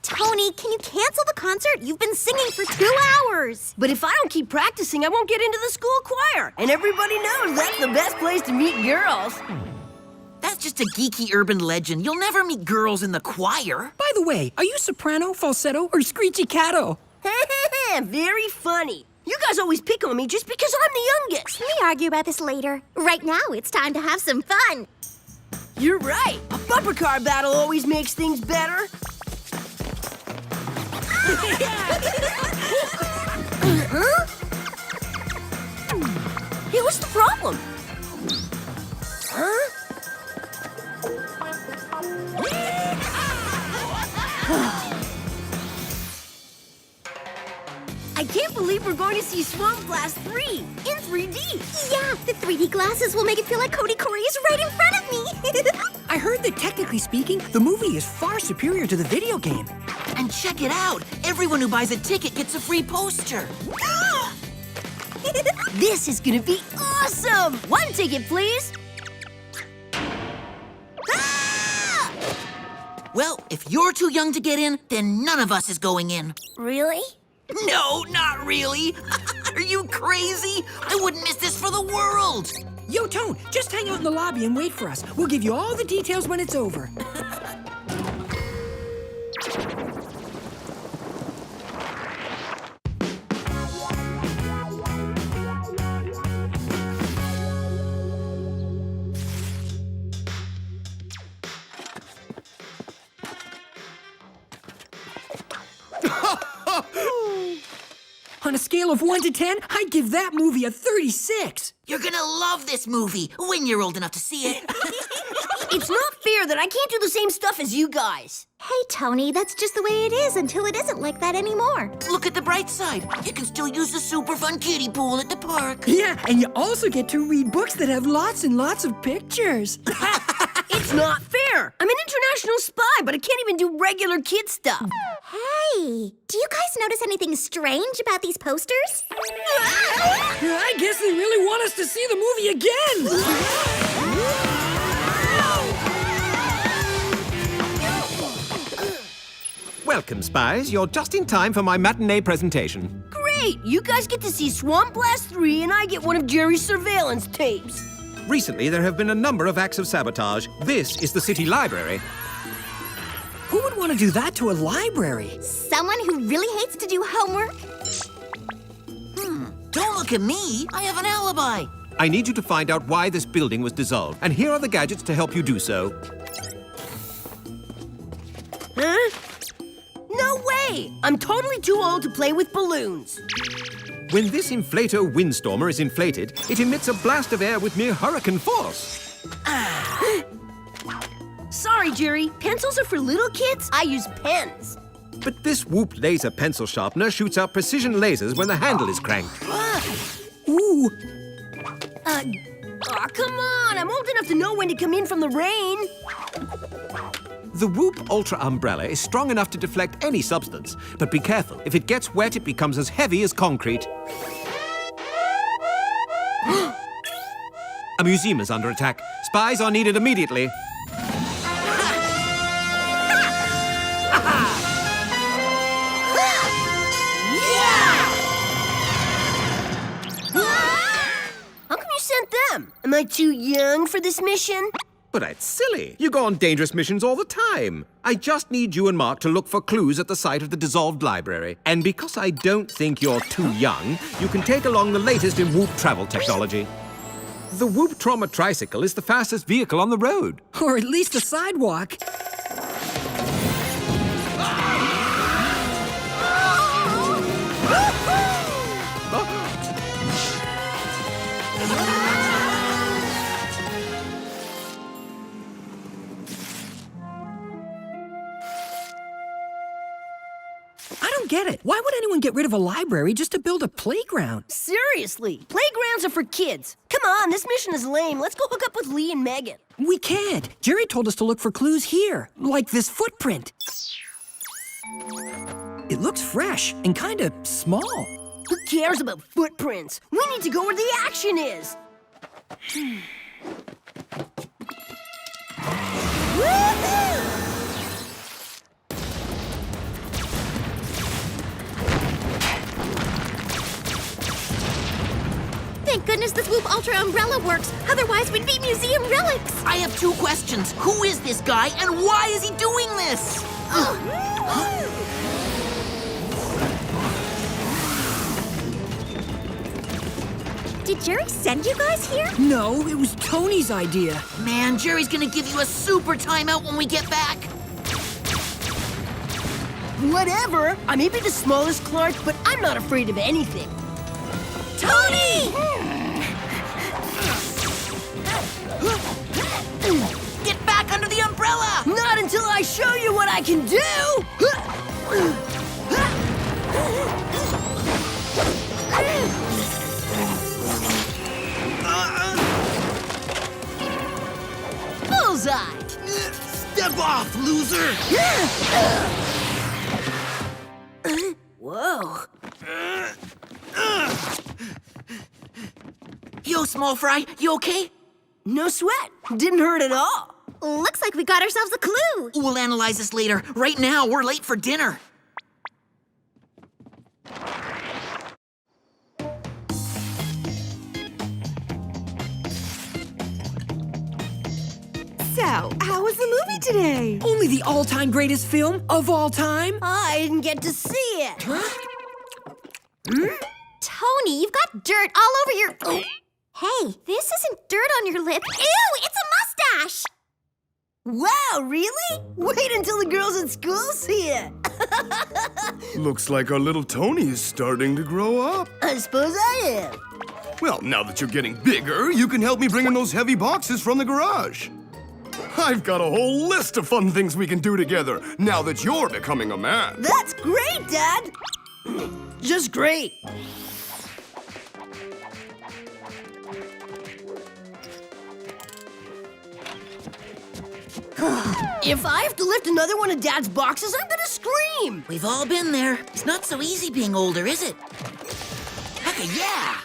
Tony, can you cancel the concert? You've been singing for 2 hours. But if I don't keep practicing, I won't get into the school choir. And everybody knows that's the best place to meet girls. That's just a geeky urban legend. You'll never meet girls in the choir. By the way, are you soprano, falsetto, or screechy catto? Very funny. You guys always pick on me just because I'm the youngest. We argue about this later. Right now, it's time to have some fun. You're right. A bumper car battle always makes things better. Huh? Hey, what's the problem? Huh? I can't believe we're going to see Swamp Blast 3 in 3D. Yeah, the 3D glasses will make it feel like Cody Corey is right in front of me. I heard that technically speaking, the movie is far superior to the video game. And check it out. Everyone who buys a ticket gets a free poster. This is gonna be awesome! 1 ticket, please. Ah! Well, if you're too young to get in, then none of us is going in. Really? No, not really. Are you crazy? I wouldn't miss this for the world. Yo, Tone, just hang out in the lobby and wait for us. We'll give you all the details when it's over. On a scale of 1 to 10, I'd give that movie a 36. You're gonna love this movie when you're old enough to see it. It's not fair that I can't do the same stuff as you guys. Hey, Tony, that's just the way it is until it isn't like that anymore. Look at the bright side. You can still use the super fun kiddie pool at the park. Yeah, and you also get to read books that have lots and lots of pictures. It's not fair. I'm an international spy, but I can't even do regular kid stuff. Hey, do you guys notice anything strange about these posters? I guess they really want us to see the movie again. Welcome, Spies. You're just in time for my matinee presentation. Great! You guys get to see Swamp Blast 3, and I get one of Jerry's surveillance tapes. Recently, there have been a number of acts of sabotage. This is the city library. Who would want to do that to a library? Someone who really hates to do homework? Don't look at me. I have an alibi. I need you to find out why this building was dissolved, and here are the gadgets to help you do so. Huh? No way! I'm totally too old to play with balloons. When this inflator windstormer is inflated, it emits a blast of air with near hurricane force. Sorry, Jerry. Pencils are for little kids. I use pens. But this Whoop laser pencil sharpener shoots out precision lasers when the handle is cranked. Ooh. Come on. I'm old enough to know when to come in from the rain. The Whoop Ultra Umbrella is strong enough to deflect any substance, but be careful. If it gets wet, it becomes as heavy as concrete. A museum is under attack. Spies are needed immediately. How come you sent them? Am I too young for this mission? But that's silly. You go on dangerous missions all the time. I just need you and Mark to look for clues at the site of the dissolved library. And because I don't think you're too young, you can take along the latest in Whoop travel technology. The Whoop Trauma tricycle is the fastest vehicle on the road. Or at least the sidewalk. I don't get it. Why would anyone get rid of a library just to build a playground? Seriously, playgrounds are for kids. Come on, this mission is lame. Let's go hook up with Lee and Megan. We can't. Jerry told us to look for clues here, like this footprint. It looks fresh and kind of small. Who cares about footprints? We need to go where the action is. Woohoo! Thank goodness this Whoop Ultra umbrella works. Otherwise, we'd be museum relics. I have 2 questions. Who is this guy, and why is he doing this? Did Jerry send you guys here? No, it was Tony's idea. Man, Jerry's gonna give you a super timeout when we get back. Whatever. I may be the smallest Clark, but I'm not afraid of anything. Tony! Get back under the umbrella! Not until I show you what I can do! Bullseye! Step off, loser! Whoa. Yo, small fry, you okay? No sweat. Didn't hurt at all. Looks like we got ourselves a clue. We'll analyze this later. Right now, we're late for dinner. So, how was the movie today? Only the all-time greatest film of all time? I didn't get to see it. Tony, you've got dirt all over your... Hey, this isn't dirt on your lip. Ew, it's a mustache! Wow, really? Wait until the girls at school see it. Looks like our little Tony is starting to grow up. I suppose I am. Well, now that you're getting bigger, you can help me bring in those heavy boxes from the garage. I've got a whole list of fun things we can do together, now that you're becoming a man. That's great, Dad. Just great. If I have to lift another one of Dad's boxes, I'm gonna scream. We've all been there. It's not so easy being older, is it? Hecka yeah!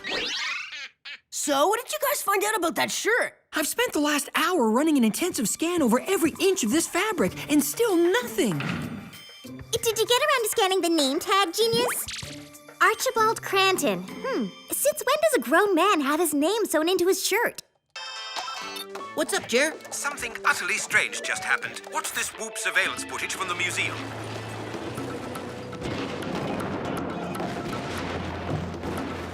So, what did you guys find out about that shirt? I've spent the last hour running an intensive scan over every inch of this fabric, and still nothing. Did you get around to scanning the name tag, genius? Archibald Cranton. Since when does a grown man have his name sewn into his shirt? What's up, Jer? Something utterly strange just happened. What's this Whoop surveillance footage from the museum?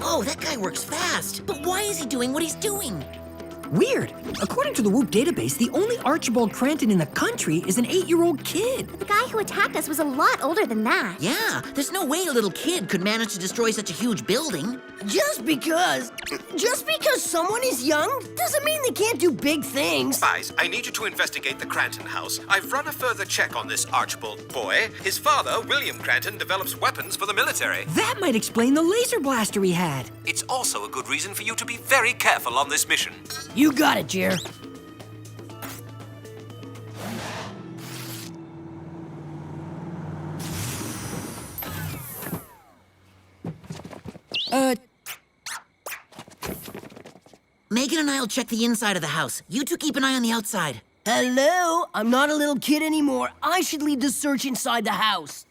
Oh, that guy works fast. But why is he doing what he's doing? Weird. According to the Whoop database, the only Archibald Cranton in the country is an 8-year-old kid. The guy who attacked us was a lot older than that. Yeah, there's no way a little kid could manage to destroy such a huge building. Just because someone is young doesn't mean they can't do big things. Spies, I need you to investigate the Cranton house. I've run a further check on this Archibald boy. His father, William Cranton, develops weapons for the military. That might explain the laser blaster he had. It's also a good reason for you to be very careful on this mission. You got it, Jer. Megan and I'll check the inside of the house. You two keep an eye on the outside. Hello? I'm not a little kid anymore. I should lead the search inside the house.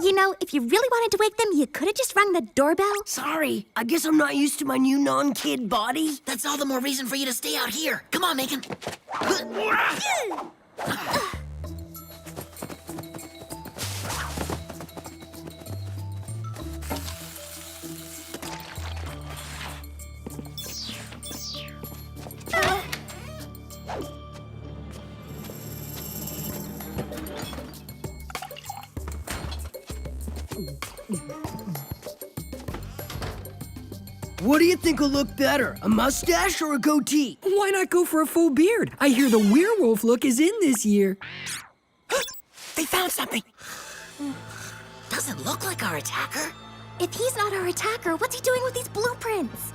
You know, if you really wanted to wake them, you could have just rung the doorbell. Sorry, I guess I'm not used to my new non-kid body. That's all the more reason for you to stay out here. Come on, Megan. What do you think will look better, a mustache or a goatee? Why not go for a full beard? I hear the werewolf look is in this year. They found something. Doesn't look like our attacker. If he's not our attacker, what's he doing with these blueprints?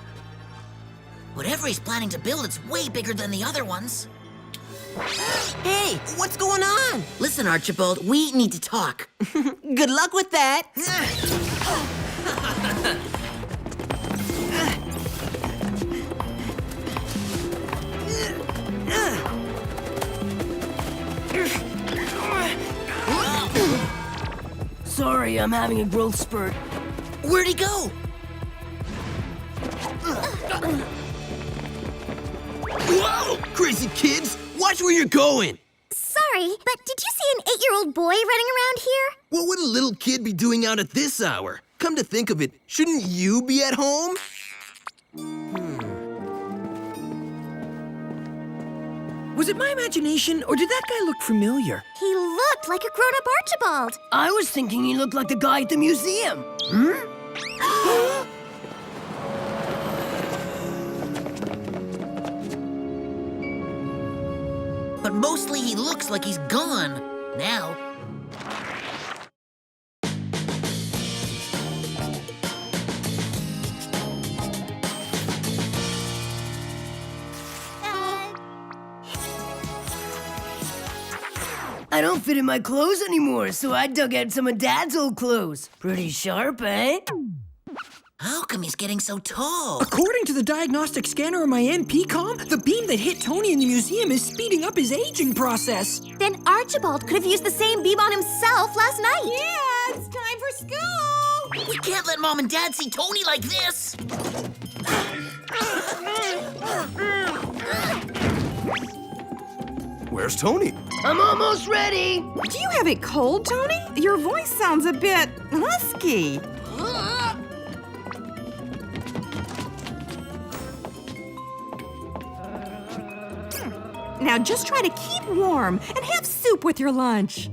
Whatever he's planning to build, it's way bigger than the other ones. Hey, what's going on? Listen, Archibald, we need to talk. Good luck with that. Sorry, I'm having a growth spurt. Where'd he go? Whoa! Crazy kids! Watch where you're going! Sorry, but did you see an 8-year-old boy running around here? What would a little kid be doing out at this hour? Come to think of it, shouldn't you be at home? Was it my imagination, or did that guy look familiar? He looked like a grown-up Archibald. I was thinking he looked like the guy at the museum. But mostly he looks like he's gone. Now. I don't fit in my clothes anymore, so I dug out some of Dad's old clothes. Pretty sharp, eh? How come he's getting so tall? According to the diagnostic scanner on my NP-COM, the beam that hit Tony in the museum is speeding up his aging process. Then Archibald could have used the same beam on himself last night. Yeah, it's time for school! We can't let Mom and Dad see Tony like this. Where's Tony? I'm almost ready. Do you have it cold, Tony? Your voice sounds a bit husky. Now just try to keep warm and have soup with your lunch.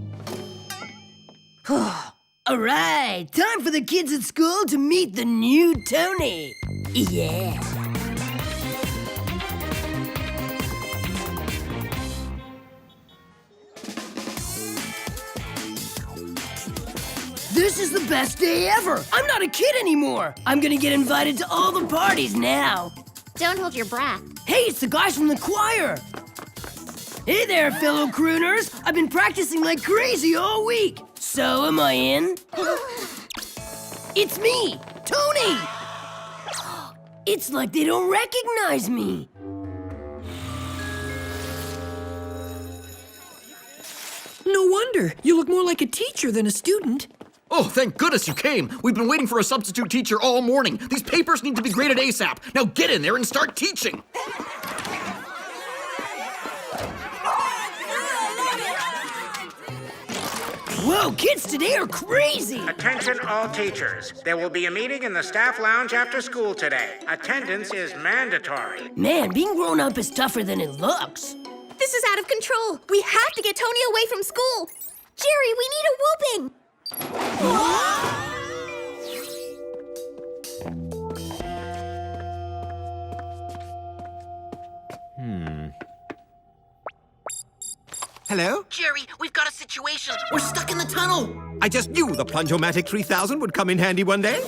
All right, time for the kids at school to meet the new Tony. Yeah. This is the best day ever. I'm not a kid anymore. I'm gonna get invited to all the parties now. Don't hold your breath. Hey, it's the guys from the choir. Hey there, fellow crooners. I've been practicing like crazy all week. So, am I in? It's me, Tony. It's like they don't recognize me. No wonder. You look more like a teacher than a student. Oh, thank goodness you came! We've been waiting for a substitute teacher all morning. These papers need to be graded ASAP. Now get in there and start teaching! Whoa, kids today are crazy. Attention all teachers. There will be a meeting in the staff lounge after school today. Attendance is mandatory. Man, being grown up is tougher than it looks. This is out of control. We have to get Tony away from school. Jerry, we need a whooping. Hello? Jerry, we've got a situation. We're stuck in the tunnel. I just knew the Plunge-O-Matic 3000 would come in handy one day.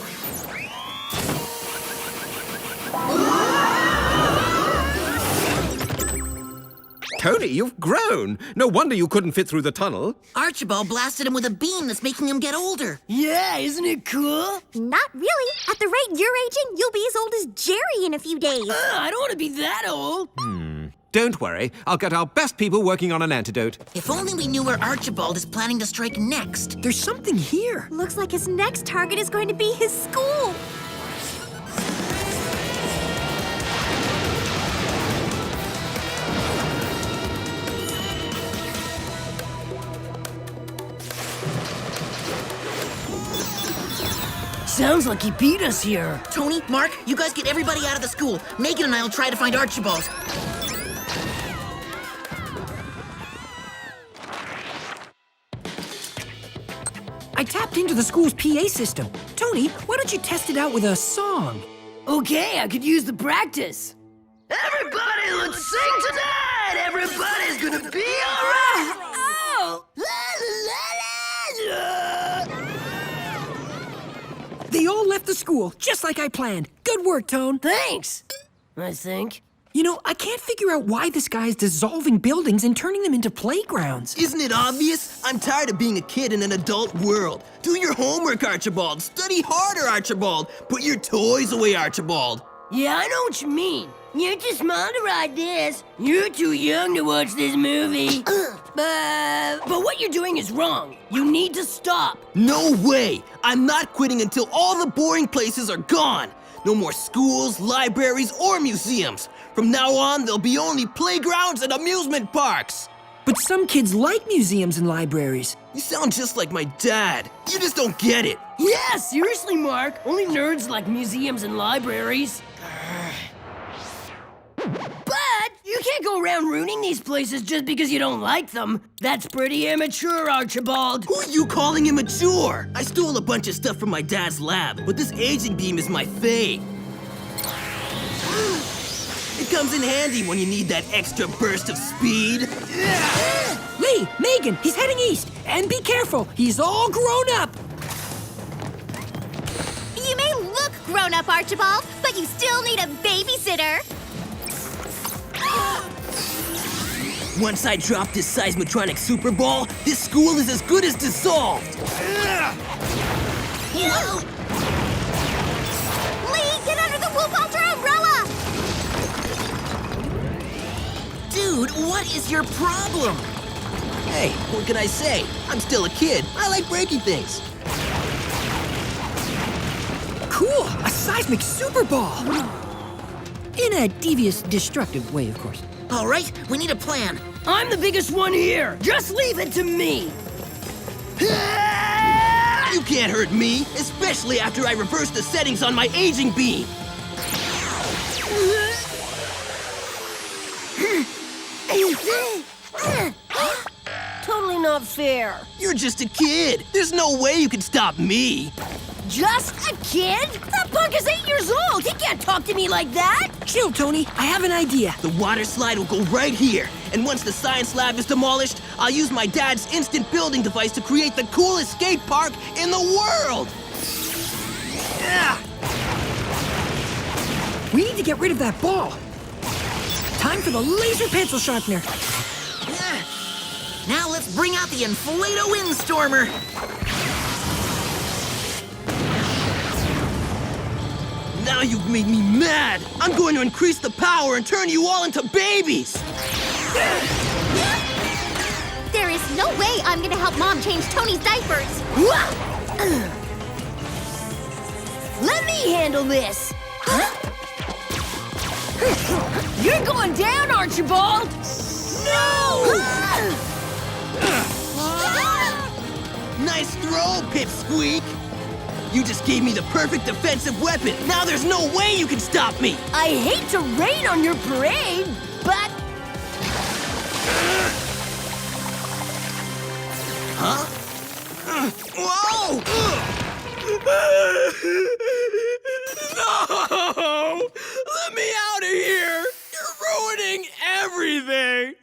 Tony, you've grown. No wonder you couldn't fit through the tunnel. Archibald blasted him with a beam that's making him get older. Yeah, isn't it cool? Not really. At the rate you're aging, you'll be as old as Jerry in a few days. I don't want to be that old. Don't worry. I'll get our best people working on an antidote. If only we knew where Archibald is planning to strike next. There's something here. Looks like his next target is going to be his school. Sounds like he beat us here. Tony, Mark, you guys get everybody out of the school. Megan and I will try to find Archibald. I tapped into the school's PA system. Tony, why don't you test it out with a song? Okay, I could use the practice. Everybody, let's sing tonight! Everybody's gonna be alright! Oh! They all left the school, just like I planned. Good work, Tone. Thanks, I think. You know, I can't figure out why this guy is dissolving buildings and turning them into playgrounds. Isn't it obvious? I'm tired of being a kid in an adult world. Do your homework, Archibald. Study harder, Archibald. Put your toys away, Archibald. Yeah, I know what you mean. You're too small to ride this. You're too young to watch this movie. But what you're doing is wrong. You need to stop. No way! I'm not quitting until all the boring places are gone. No more schools, libraries, or museums. From now on, there'll be only playgrounds and amusement parks. But some kids like museums and libraries. You sound just like my dad. You just don't get it. Yeah, seriously, Mark. Only nerds like museums and libraries. But you can't go around ruining these places just because you don't like them. That's pretty immature, Archibald. Who are you calling immature? I stole a bunch of stuff from my dad's lab, but this aging beam is my fave. It comes in handy when you need that extra burst of speed. Lee, Megan, he's heading east. And be careful, he's all grown up. You may look grown up, Archibald, but you still need a babysitter. Once I drop this seismotronic super ball, this school is as good as dissolved. Lee, get under the Whoop Ultra umbrella! Dude, what is your problem? Hey, what can I say? I'm still a kid. I like breaking things. Cool, a seismic super ball. In a devious, destructive way, of course. All right, we need a plan. I'm the biggest one here. Just leave it to me. You can't hurt me, especially after I reverse the settings on my aging beam. Totally not fair. You're just a kid. There's no way you can stop me. Just a kid? That punk is 8 years old. He can't talk to me like that. Chill, Tony. I have an idea. The water slide will go right here. And once the science lab is demolished, I'll use my dad's instant building device to create the coolest skate park in the world. We need to get rid of that ball. Time for the laser pencil sharpener. Now let's bring out the Inflato Windstormer. Now you've made me mad. I'm going to increase the power and turn you all into babies. There is no way I'm gonna help Mom change Tony's diapers. Let me handle this. You're going down, Archibald. No! Nice throw, Pipsqueak. You just gave me the perfect defensive weapon. Now there's no way you can stop me. I hate to rain on your parade, but... Huh? Whoa! No! Let me out of here! You're ruining everything!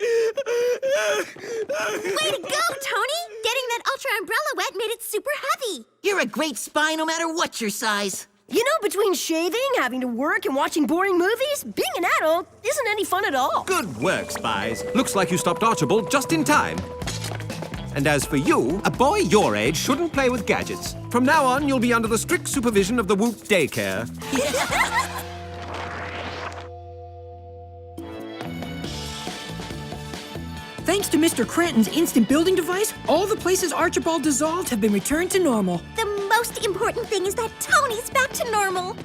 Way to go, Tony! Getting that Ultra umbrella wet made it super heavy. You're a great spy no matter what your size. You know, between shaving, having to work, and watching boring movies, being an adult isn't any fun at all. Good work, Spies. Looks like you stopped Archibald just in time. And as for you, a boy your age shouldn't play with gadgets. From now on, you'll be under the strict supervision of the Whoop Daycare. Thanks to Mr. Cranton's instant building device, all the places Archibald dissolved have been returned to normal. The most important thing is that Tony's back to normal.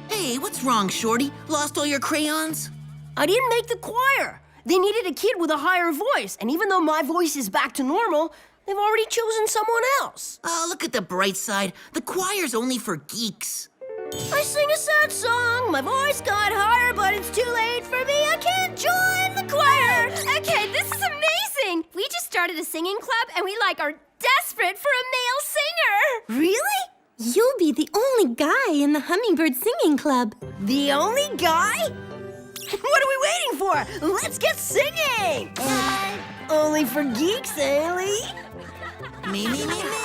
Hey, what's wrong, Shorty? Lost all your crayons? I didn't make the choir. They needed a kid with a higher voice, and even though my voice is back to normal, they've already chosen someone else. Oh, look at the bright side. The choir's only for geeks. I sing a sad song, my voice got higher, but it's too late for me, I can't join the choir. Okay, this is amazing! We just started a singing club and we are desperate for a male singer! Really? You'll be the only guy in the Hummingbird Singing Club. The only guy? What are we waiting for? Let's get singing! Only for geeks, eh, Lee? Me.